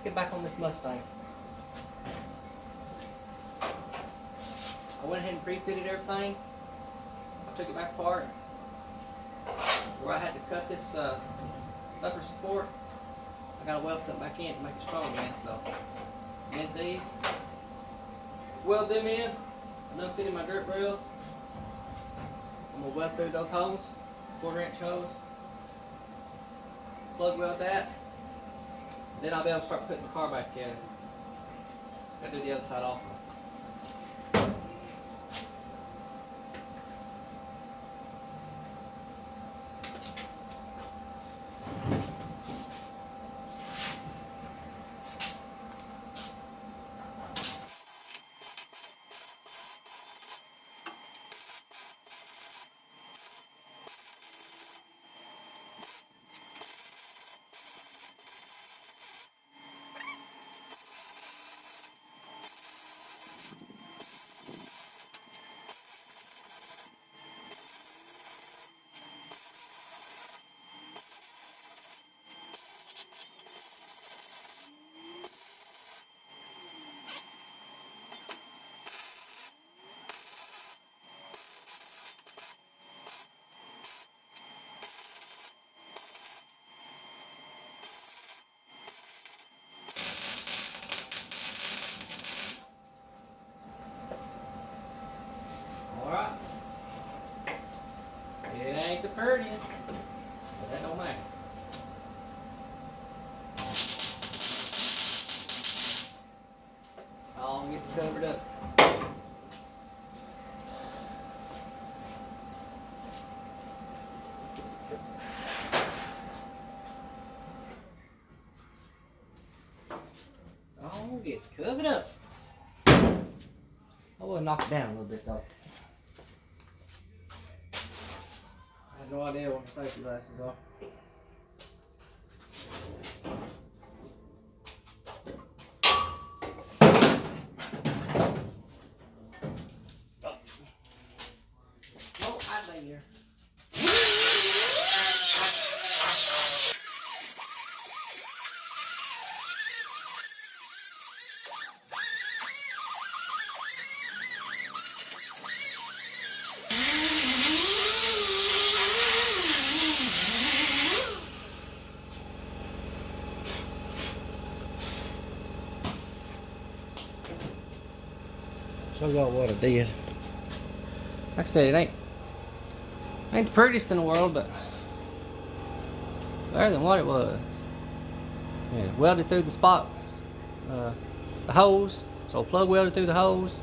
get back on this Mustang. I went ahead and pre-fitted everything. I took it back apart. Where I had to cut this upper support, I gotta weld something back in to make it strong again. So, mend these, weld them in. I'm done fitting my dirt rails. I'm gonna weld through those holes, 1/4-inch holes. Plug weld that. Then I'll be able to start putting the car back together. Gotta do the other side also. Alright. It ain't the prettiest, but that don't matter. All gets covered up. All gets covered up. I will knock it down a little bit though. I have no idea what my safety glasses are. Oh, I lay here. Show y'all what I did. Like I said, it ain't the prettiest in the world, but better than what it was. Yeah, welded through the spot, the hose. So plug welded through the hose.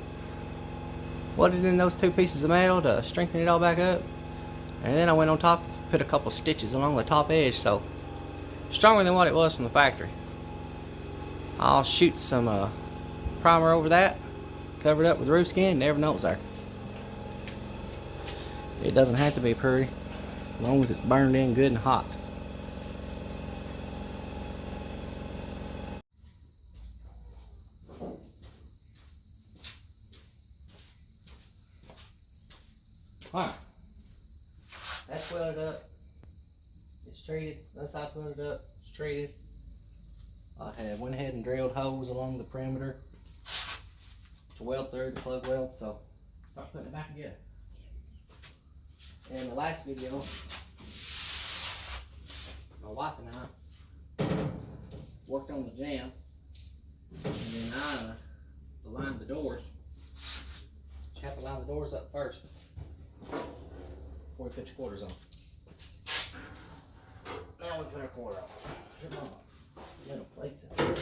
Welded in those 2 pieces of metal to strengthen it all back up. And then I went on top and put a couple stitches along the top edge, so stronger than what it was from the factory. I'll shoot some primer over that. Covered up with roof skin, never know it was there. It doesn't have to be pretty, as long as it's burned in good and hot. Alright, that's welded up. It's treated. That side's welded up. It's treated. I went ahead and drilled holes along the perimeter to weld through the plug weld, so start putting it back together. In the last video, my wife and I worked on the jamb, and then I aligned the doors. You have to line the doors up first before you put your quarters on. Now we put our quarter on. Little plates out there.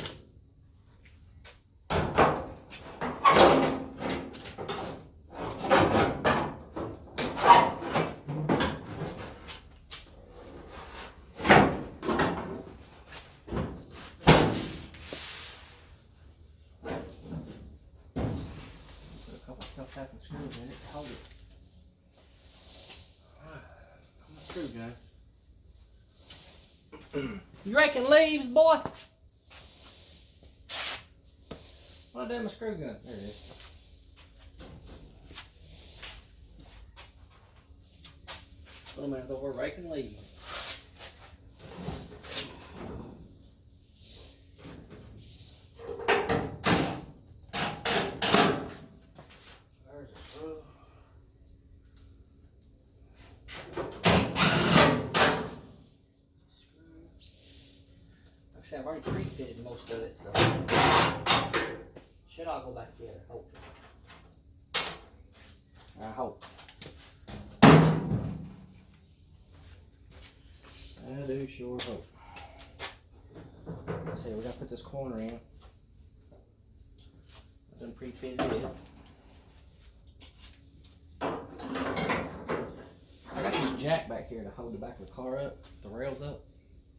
Self-tapping screws in it to hold it. Screw gun. You raking leaves, boy? What I do with my screw gun? There it is. Little man's over raking leaves. said, I've already pre-fitted most of it, so should all go back together, hopefully. I hope. I do sure hope. Let's see, we gotta put this corner in. I done pre-fitted it. I got this jack back here to hold the back of the car up, the rails up.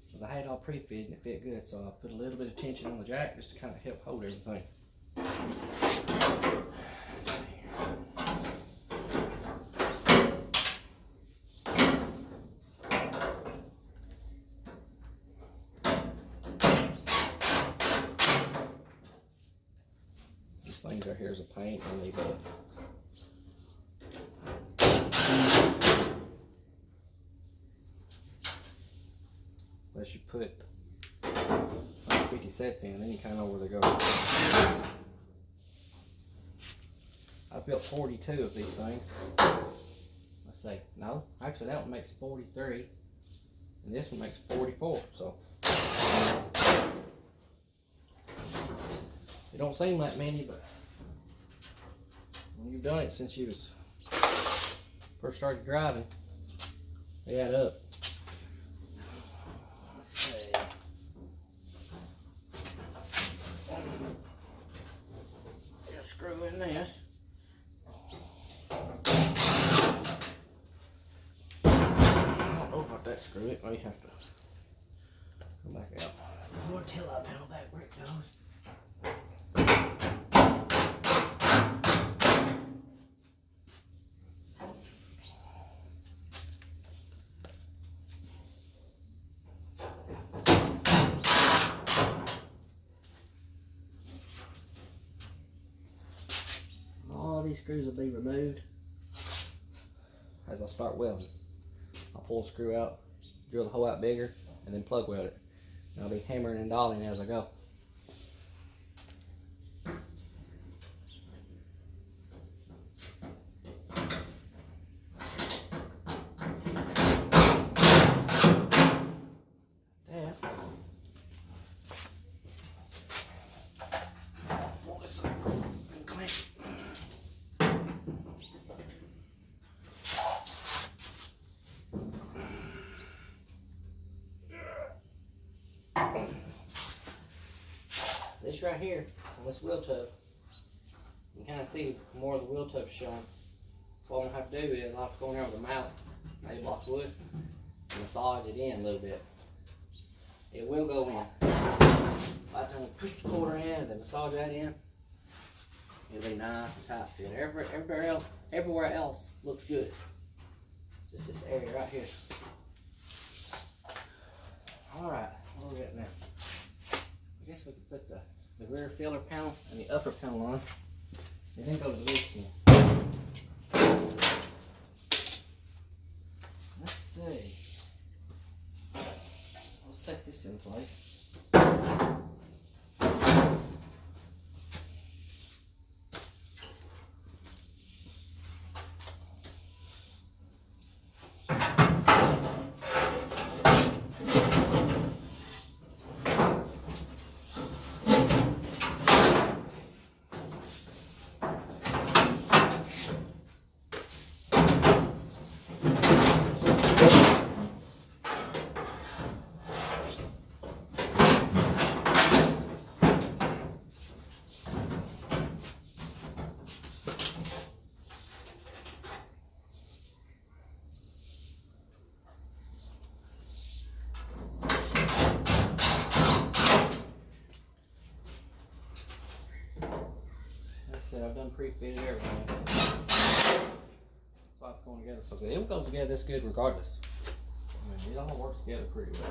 Because I had it all pre-fitted and it fit good, so I put a little bit of tension on the jack just to kind of help hold everything. These things right here is a pain in the butt. Unless you put 50 sets in, then you kind of know where they go. I built 42 of these things. Let's see, no, actually that one makes 43, and this one makes 44, so. It don't seem that many, but when you've done it since you was first started driving, they add up. Screw in this. I don't know if that screw it. Might have to come back out. More till I pedal back where it goes. These screws will be removed as I start welding. I'll pull the screw out, drill the hole out bigger, and then plug weld it. And I'll be hammering and dolling as I go. This right here, on this wheel tub, you can kind of see more of the wheel tub showing. So what I'm going to have to do is I'll have to go in there with a mallet, maybe block wood, and massage it in a little bit. It will go in. By the time we push the quarter in, then massage that in, it'll be nice and tight fit. Everywhere else looks good. Just this area right here. Alright, what are we at now? I guess we could put the rear filler panel and the upper panel on, and then go to the loose one. Let's see. I'll set this in place. I've done pre-fitted everything. So it's going together so good. It goes together this good regardless. I mean, it all works together pretty well.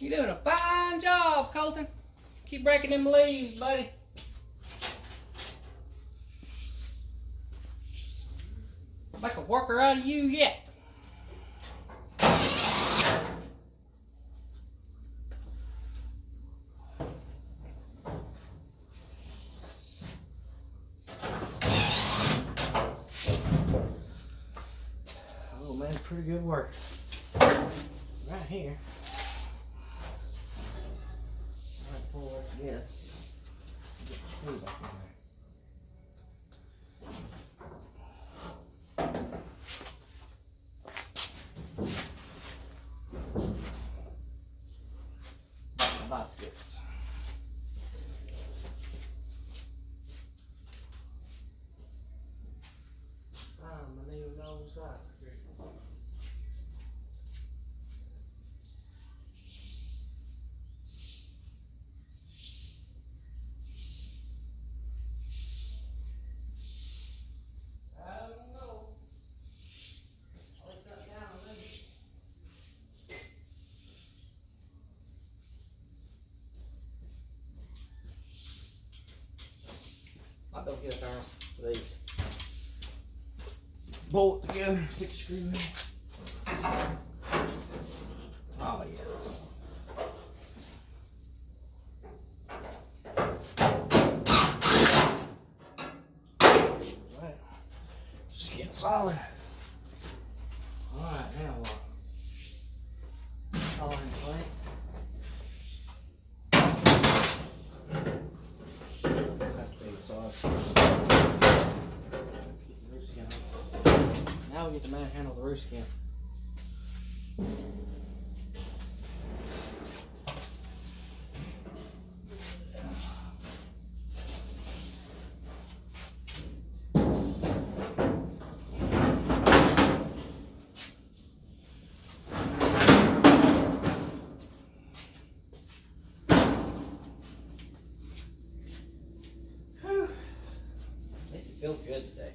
You're doing a fine job, Colton. Keep breaking them leaves, buddy. I'll make a worker out of you yet. Oh man, pretty good work. Right here. Alright, pull this together. Get the screw back in there. Baskets. My new nose basket. I don't know. I'll lay that down on these. I'll go get a thermal for these. Bolt together, stick a screw in. Oh yeah. Alright. Just getting solid. Alright, now what? All in place. Now we get to manhandle the roof skin. Whew. At least it feels good today.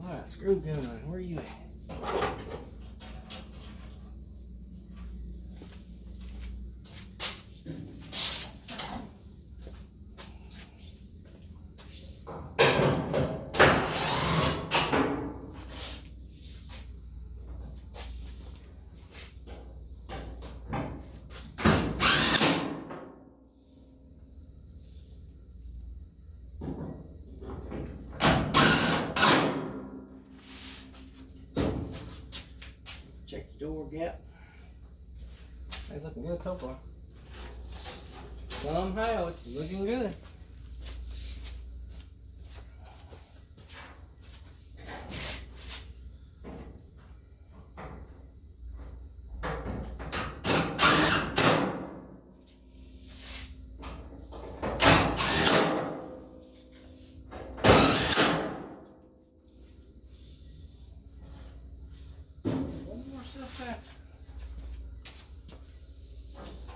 Alright, screw gun, where are you at? Check the door gap. It's looking good so far. Somehow it's looking good.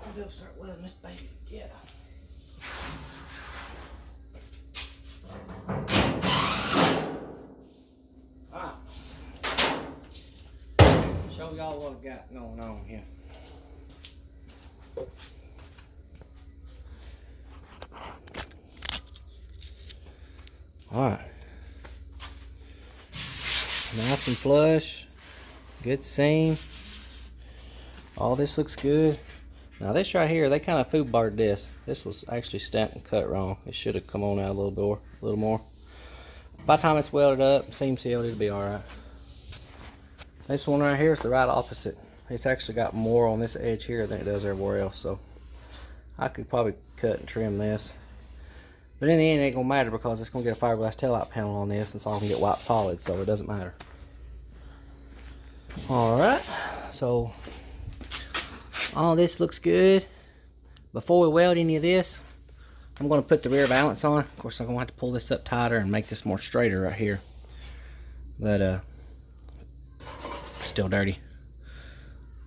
I'll go start welding this baby together. Alright. Show y'all what I got going on here. Alright. Nice and flush. Good seam. All this looks good. Now this right here, they kind of foobarred this. This was actually stamped and cut wrong. It should have come on out a little more. By the time it's welded up, seam sealed, it'll be alright. This one right here is the right opposite. It's actually got more on this edge here than it does everywhere else. So I could probably cut and trim this. But in the end, it ain't gonna matter because it's gonna get a fiberglass taillight panel on this, and it's all gonna get wiped solid, so it doesn't matter. Alright, so all this looks good. Before we weld any of this, I'm going to put the rear valance on. Of course, I'm going to have to pull this up tighter and make this more straighter right here. but still dirty.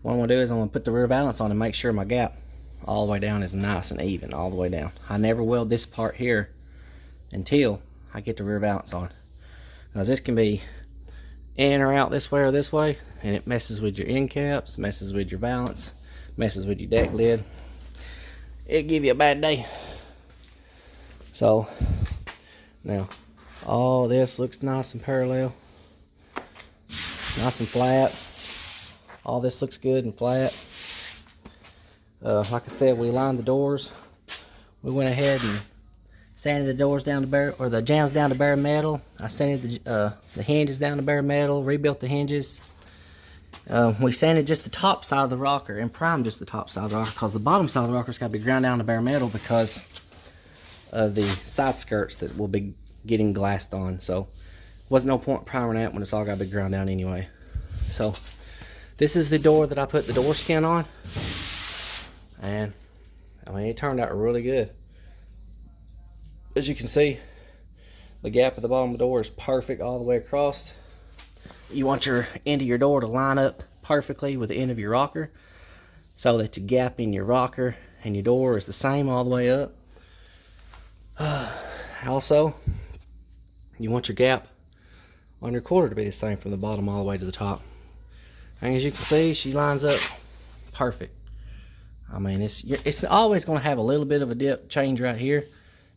What I'm gonna do is I'm gonna put the rear valance on and make sure my gap all the way down is nice and even all the way down. I never weld this part here until I get the rear valance on, because this can be in or out this way or this way, and it messes with your end caps, messes with your valance, messes with your deck lid. It'll give you a bad day. So now all this looks nice and parallel, nice and flat. All this looks good and flat. Like I said, we lined the doors. We went ahead and sanded the doors down to bare, or the jambs down to bare metal. I sanded the hinges down to bare metal, rebuilt the hinges. We sanded just the top side of the rocker and primed just the top side of the rocker, because the bottom side of the rocker's got to be ground down to bare metal because of the side skirts that will be getting glassed on. So wasn't no point priming that when it's all got to be ground down anyway. So this is the door that I put the door skin on, and I mean, it turned out really good. As you can see, the gap at the bottom of the door is perfect all the way across. You want your end of your door to line up perfectly with the end of your rocker, so that the gap in your rocker and your door is the same all the way up. Also, you want your gap on your quarter to be the same from the bottom all the way to the top. And as you can see, she lines up perfect. I mean, it's always going to have a little bit of a dip change right here,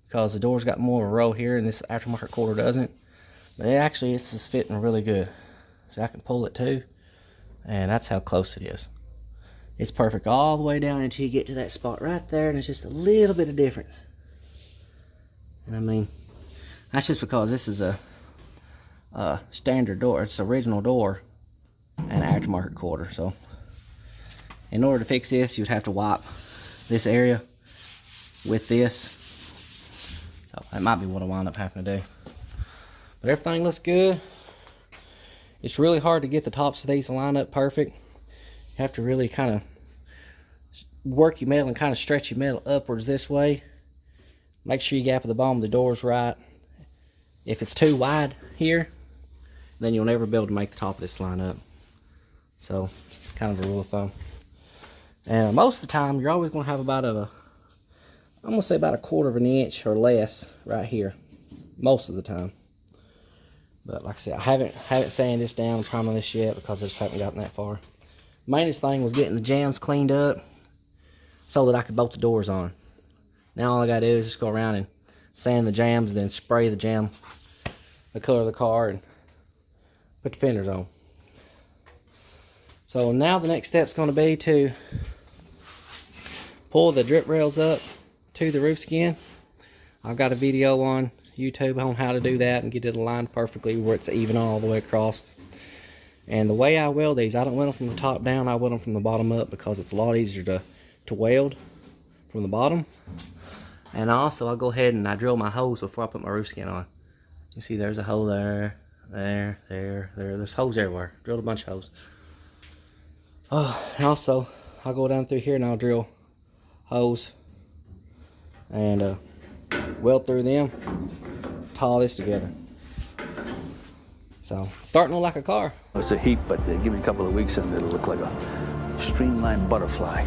because the door's got more of a row here and this aftermarket quarter doesn't. But it's just fitting really good. So I can pull it too, and that's how close it is. It's perfect all the way down until you get to that spot right there, and it's just a little bit of difference. And I mean, that's just because this is a standard door. It's the original door and aftermarket quarter. So in order to fix this, you'd have to wipe this area with this. So that might be what I wind up having to do. But everything looks good. It's really hard to get the tops of these to line up perfect. You have to really kind of work your metal and kind of stretch your metal upwards this way. Make sure you gap at the bottom of the doors right. If it's too wide here, then you'll never be able to make the top of this line up. So, kind of a rule of thumb. And most of the time, you're always going to have about I'm going to say about 1/4 of an inch or less right here. Most of the time. But like I said, I haven't sanded this down and primed this yet, because I just haven't gotten that far. Mainest thing was getting the jambs cleaned up so that I could bolt the doors on. Now all I gotta do is just go around and sand the jambs, and then spray the jam the color of the car, and put the fenders on. So now the next step's going to be to pull the drip rails up to the roof skin. I've got a video on YouTube on how to do that and get it aligned perfectly where it's even all the way across. And the way I weld these, I don't weld them from the top down, I weld them from the bottom up, because it's a lot easier to weld from the bottom. And also I'll go ahead and I drill my holes before I put my roof skin on. You see there's a hole there, there's holes everywhere. Drilled a bunch of holes. And also I'll go down through here and I'll drill holes and weld through them, tie all this together. So starting to look like a car. It's a heap, but give me a couple of weeks and it'll look like a streamlined butterfly.